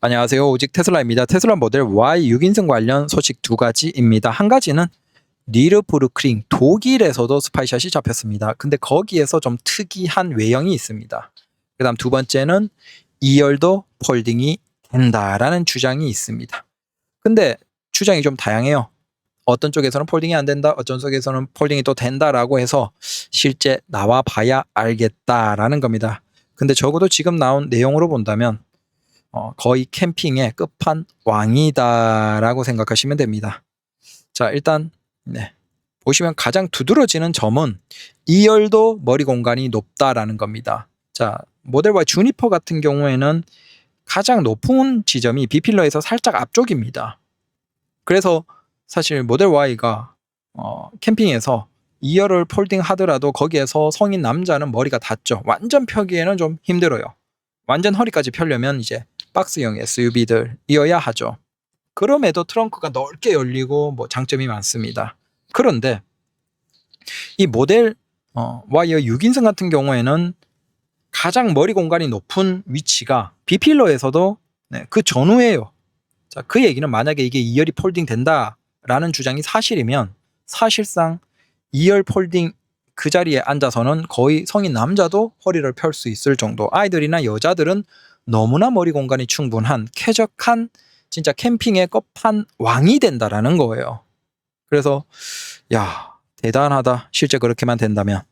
안녕하세요. 오직 테슬라입니다. 테슬라 모델 Y 6인승 관련 소식 두 가지입니다. 한 가지는 니르부르크링 독일에서도 스파이샷이 잡혔습니다. 근데 거기에서 좀 특이한 외형이 있습니다. 그 다음 두 번째는 2열도 폴딩이 된다라는 주장이 있습니다. 근데 주장이 좀 다양해요. 어떤 쪽에서는 폴딩이 안 된다, 어떤 쪽에서는 폴딩이 또 된다라고 해서 실제 나와 봐야 알겠다라는 겁니다. 근데 적어도 지금 나온 내용으로 본다면 거의 캠핑의 끝판왕이다라고 생각하시면 됩니다. 자, 일단 보시면 가장 두드러지는 점은 2열도 머리 공간이 높다라는 겁니다. 자, 모델 Y 주니퍼 같은 경우에는 가장 높은 지점이 B필러에서 살짝 앞쪽입니다. 그래서 사실 모델 Y가 캠핑에서 2열을 폴딩 하더라도 거기에서 성인 남자는 머리가 닿죠. 완전 펴기에는 좀 힘들어요. 완전 허리까지 펴려면 이제 박스형 SUV들이어야 하죠. 그럼에도 트렁크가 넓게 열리고 뭐 장점이 많습니다. 그런데 이 모델 Y의 6인승 같은 경우에는 가장 머리 공간이 높은 위치가 B필러에서도 그 전후예요. 자, 그 얘기는 만약에 이게 2열이 폴딩 된다라는 주장이 사실이면 사실상 2열 폴딩 그 자리에 앉아서는 거의 성인 남자도 허리를 펼 수 있을 정도, 아이들이나 여자들은 너무나 머리 공간이 충분한 쾌적한 진짜 캠핑의 끝판왕이 된다라는 거예요. 그래서 야, 대단하다. 실제 그렇게만 된다면.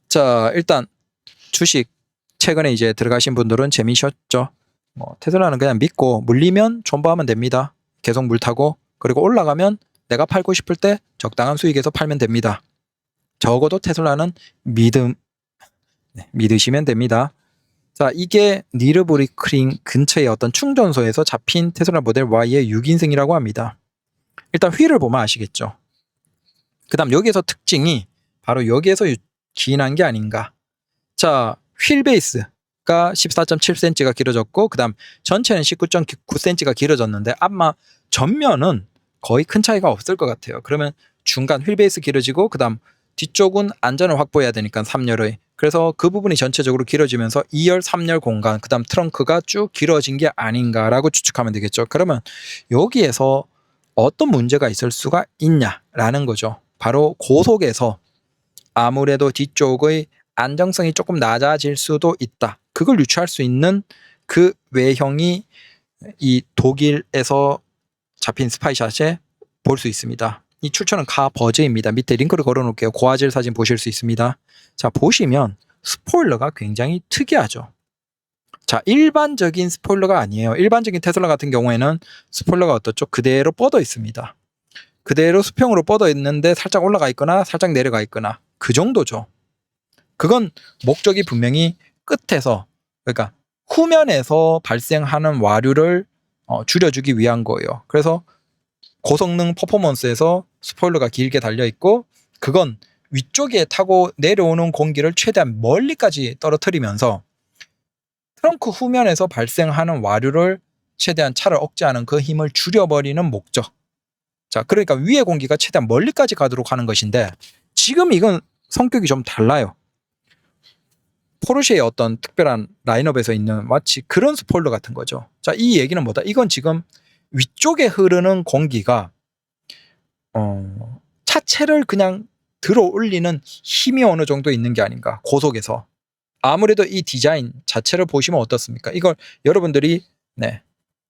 자, 일단 주식 최근에 이제 들어가신 분들은 재미셨죠. 테슬라는 그냥 믿고 물리면 존버하면 됩니다. 계속 물 타고, 그리고 올라가면 내가 팔고 싶을 때 적당한 수익에서 팔면 됩니다. 적어도 테슬라는 믿으시면 됩니다. 자, 이게 니르부르크링 근처의 어떤 충전소에서 잡힌 테슬라 모델 Y의 6인승이라고 합니다. 일단 휠을 보면 아시겠죠. 그 다음 여기에서 특징이 바로 여기에서 기인한 게 아닌가. 자, 휠 베이스가 14.7cm가 길어졌고, 그 다음 전체는 19.9cm가 길어졌는데 아마 전면은 거의 큰 차이가 없을 것 같아요. 그러면 중간 휠 베이스 길어지고, 그 다음 뒤쪽은 안전을 확보해야 되니까 3열의, 그래서 그 부분이 전체적으로 길어지면서 2열, 3열 공간, 그 다음 트렁크가 쭉 길어진 게 아닌가라고 추측하면 되겠죠. 그러면 여기에서 어떤 문제가 있을 수가 있냐라는 거죠. 바로 고속에서 아무래도 뒤쪽의 안정성이 조금 낮아질 수도 있다. 그걸 유추할 수 있는 그 외형이 이 독일에서 잡힌 스파이샷에 볼 수 있습니다. 이 출처는 카버즈입니다. 밑에 링크를 걸어 놓을게요. 고화질 사진 보실 수 있습니다. 자, 보시면 스포일러가 굉장히 특이하죠. 자, 일반적인 스포일러가 아니에요. 일반적인 테슬라 같은 경우에는 스포일러가 어떻죠? 그대로 뻗어 있습니다. 그대로 수평으로 뻗어 있는데 살짝 올라가 있거나 살짝 내려가 있거나 그 정도죠. 그건 목적이 분명히 끝에서, 그러니까 후면에서 발생하는 와류를 줄여주기 위한 거예요. 그래서 고성능 퍼포먼스에서 스포일러가 길게 달려 있고, 그건 위쪽에 타고 내려오는 공기를 최대한 멀리까지 떨어뜨리면서 트렁크 후면에서 발생하는 와류를 최대한 차를 억제하는 그 힘을 줄여버리는 목적. 자, 그러니까 위의 공기가 최대한 멀리까지 가도록 하는 것인데, 지금 이건 성격이 좀 달라요. 포르쉐의 어떤 특별한 라인업에서 있는 마치 그런 스포일러 같은 거죠. 자, 이 얘기는 뭐다? 이건 지금 위쪽에 흐르는 공기가 차체를 그냥 들어 올리는 힘이 어느 정도 있는 게 아닌가, 고속에서. 아무래도 이 디자인 자체를 보시면 어떻습니까? 이걸 여러분들이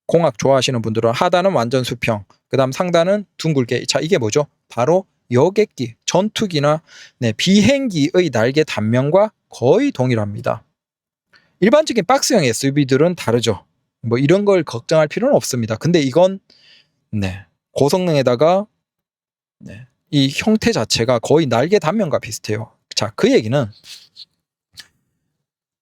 공학 좋아하시는 분들은 하단은 완전 수평, 그 다음 상단은 둥글게. 자, 이게 뭐죠? 바로 여객기, 전투기나 비행기의 날개 단면과 거의 동일합니다. 일반적인 박스형 SUV들은 다르죠. 뭐 이런 걸 걱정할 필요는 없습니다. 근데 이건 고성능에다가 이 형태 자체가 거의 날개 단면과 비슷해요. 자, 그 얘기는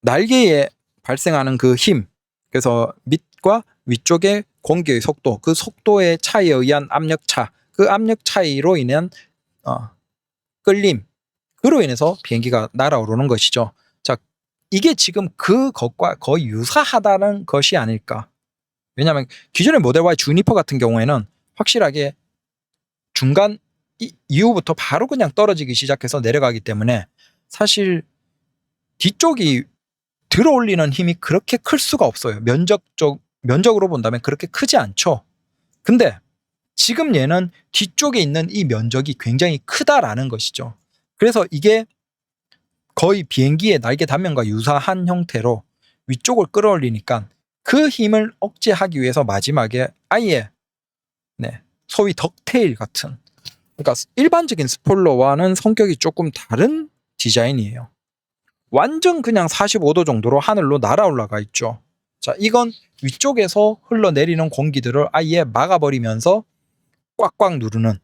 날개에 발생하는 그 힘, 그래서 밑과 위쪽의 공기의 속도, 그 속도의 차이에 의한 압력차, 그 압력 차이로 인한 끌림, 그로 인해서 비행기가 날아오르는 것이죠. 자, 이게 지금 그것과 거의 유사하다는 것이 아닐까. 왜냐하면 기존의 모델 Y 주니퍼 같은 경우에는 확실하게 중간 이후부터 바로 그냥 떨어지기 시작해서 내려가기 때문에 사실 뒤쪽이 들어올리는 힘이 그렇게 클 수가 없어요. 면적으로 본다면 그렇게 크지 않죠. 근데 지금 얘는 뒤쪽에 있는 이 면적이 굉장히 크다라는 것이죠. 그래서 이게 거의 비행기의 날개 단면과 유사한 형태로 위쪽을 끌어올리니까 그 힘을 억제하기 위해서 마지막에 아예 소위 덕테일 같은, 그러니까 일반적인 스포일러와는 성격이 조금 다른 디자인이에요. 완전 그냥 45도 정도로 하늘로 날아 올라가 있죠. 자, 이건 위쪽에서 흘러내리는 공기들을 아예 막아버리면서 꽉꽉 누르는,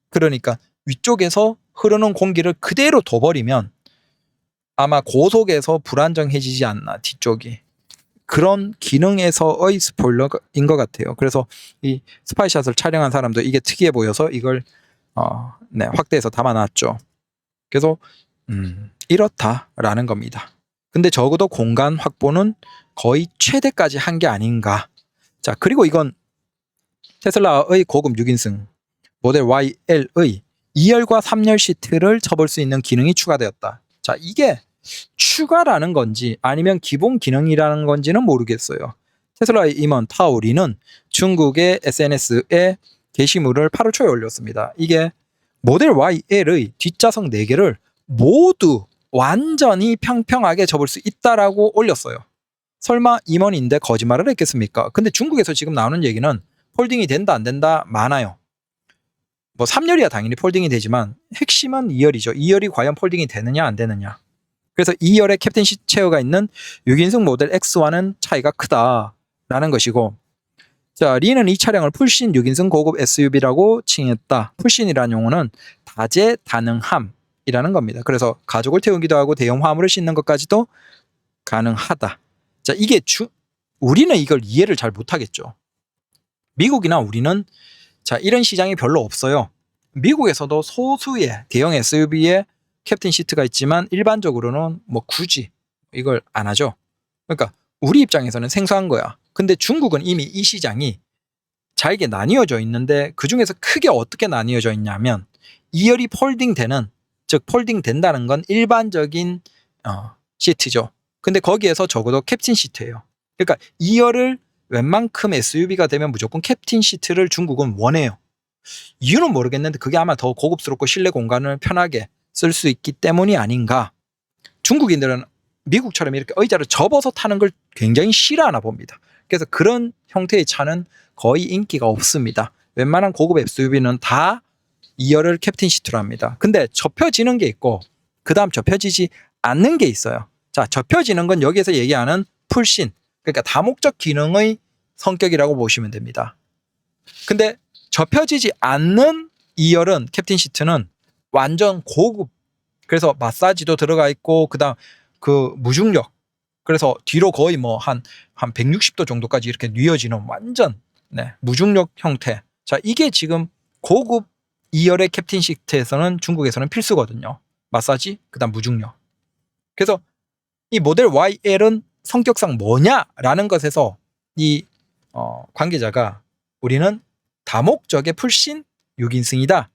그러니까 위쪽에서 흐르는 공기를 그대로 둬버리면 아마 고속에서 불안정해지지 않나, 뒤쪽이. 그런 기능에서의 스포일러인 것 같아요. 그래서 이 스파이샷을 촬영한 사람도 이게 특이해 보여서 이걸 확대해서 담아놨죠. 그래서 이렇다라는 겁니다. 근데 적어도 공간 확보는 거의 최대까지 한 게 아닌가. 자, 그리고 이건 테슬라의 고급 6인승 모델 YL의 2열과 3열 시트를 접을 수 있는 기능이 추가되었다. 자, 이게 추가라는 건지 아니면 기본 기능이라는 건지는 모르겠어요. 테슬라의 임원 타오리는 중국의 SNS에 게시물을 8월 초에 올렸습니다. 이게 모델 YL의 뒷좌석 4개를 모두 완전히 평평하게 접을 수 있다라고 올렸어요. 설마 임원인데 거짓말을 했겠습니까? 근데 중국에서 지금 나오는 얘기는 폴딩이 된다 안 된다 많아요. 뭐 3열이야 당연히 폴딩이 되지만 핵심은 2열이죠. 2열이 과연 폴딩이 되느냐 안 되느냐. 그래서 2열에 캡틴 시트 체어가 있는 6인승 모델 X와는 차이가 크다라는 것이고, 자, 리는 이 차량을 풀신 6인승 고급 SUV라고 칭했다. 풀신이라는 용어는 다재다능함이라는 겁니다. 그래서 가족을 태우기도 하고 대형 화물을 싣는 것까지도 가능하다. 자, 이게 우리는 이걸 이해를 잘 못하겠죠. 미국이나 우리는 자, 이런 시장이 별로 없어요. 미국에서도 소수의 대형 SUV에 캡틴 시트가 있지만 일반적으로는 뭐 굳이 이걸 안 하죠. 그러니까 우리 입장에서는 생소한 거야. 근데 중국은 이미 이 시장이 잘게 나뉘어져 있는데 그 중에서 크게 어떻게 나뉘어져 있냐면 2열이 폴딩되는, 즉 폴딩된다는 건 일반적인 시트죠. 근데 거기에서 적어도 캡틴 시트예요. 그러니까 2열을 웬만큼 SUV가 되면 무조건 캡틴 시트를 중국은 원해요. 이유는 모르겠는데 그게 아마 더 고급스럽고 실내 공간을 편하게 쓸 수 있기 때문이 아닌가. 중국인들은 미국처럼 이렇게 의자를 접어서 타는 걸 굉장히 싫어하나 봅니다. 그래서 그런 형태의 차는 거의 인기가 없습니다. 웬만한 고급 SUV는 다 2열을 캡틴 시트로 합니다. 근데 접혀지는 게 있고 그 다음 접혀지지 않는 게 있어요. 자, 접혀지는 건 여기에서 얘기하는 풀신, 그러니까 다목적 기능의 성격이라고 보시면 됩니다. 근데 접혀지지 않는 2열은 캡틴 시트는 완전 고급, 그래서 마사지도 들어가 있고 그다음 그 무중력, 그래서 뒤로 거의 뭐 한 160도 정도까지 이렇게 뉘어지는 완전 무중력 형태. 자, 이게 지금 고급 2열의 캡틴 시트에서는 중국에서는 필수거든요. 마사지, 그다음 무중력. 그래서 이 모델 YL은 성격상 뭐냐라는 것에서 이 관계자가 우리는 다목적의 풀신 6인승이다.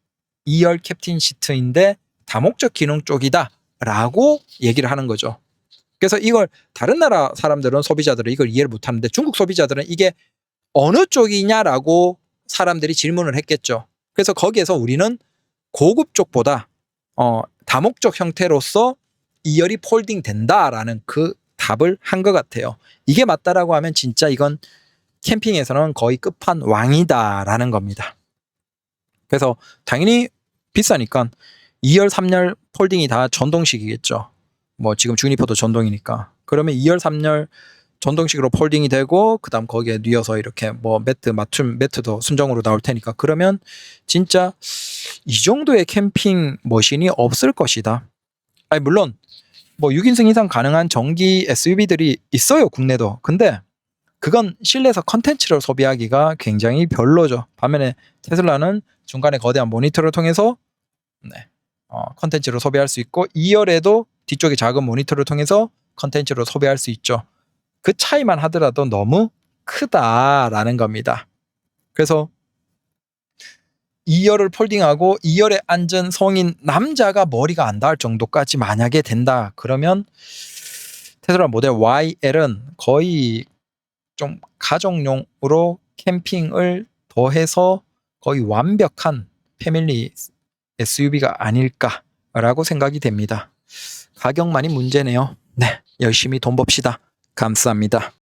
2열 캡틴 시트인데 다목적 기능 쪽이다 라고 얘기를 하는 거죠. 그래서 이걸 다른 나라 사람들은, 소비자들은 이걸 이해를 못하는데 중국 소비자들은 이게 어느 쪽이냐라고 사람들이 질문을 했겠죠. 그래서 거기에서 우리는 고급 쪽보다 다목적 형태로서 2열이 폴딩 된다라는 그 답을 한 것 같아요. 이게 맞다라고 하면 진짜 이건 캠핑에서는 거의 끝판왕이다라는 겁니다. 그래서 당연히 비싸니까 2열, 3열 폴딩이 다 전동식이겠죠. 뭐 지금 주니퍼도 전동이니까. 그러면 2열, 3열 전동식으로 폴딩이 되고 그다음 거기에 뉘어서 이렇게 뭐 맞춤 매트도 순정으로 나올 테니까, 그러면 진짜 이 정도의 캠핑 머신이 없을 것이다. 아니 물론 뭐 6인승 이상 가능한 전기 SUV들이 있어요, 국내도. 근데 그건 실내에서 컨텐츠를 소비하기가 굉장히 별로죠. 반면에 테슬라는 중간에 거대한 모니터를 통해서 컨텐츠로 소비할 수 있고 2열에도 뒤쪽에 작은 모니터를 통해서 컨텐츠로 소비할 수 있죠. 그 차이만 하더라도 너무 크다라는 겁니다. 그래서 2열을 폴딩하고 2열에 앉은 성인 남자가 머리가 안 닿을 정도까지 만약에 된다 그러면 테슬라 모델 YL은 거의 좀 가정용으로 캠핑을 더해서 거의 완벽한 패밀리 SUV가 아닐까라고 생각이 됩니다. 가격만이 문제네요. 네, 열심히 돈 법시다. 감사합니다.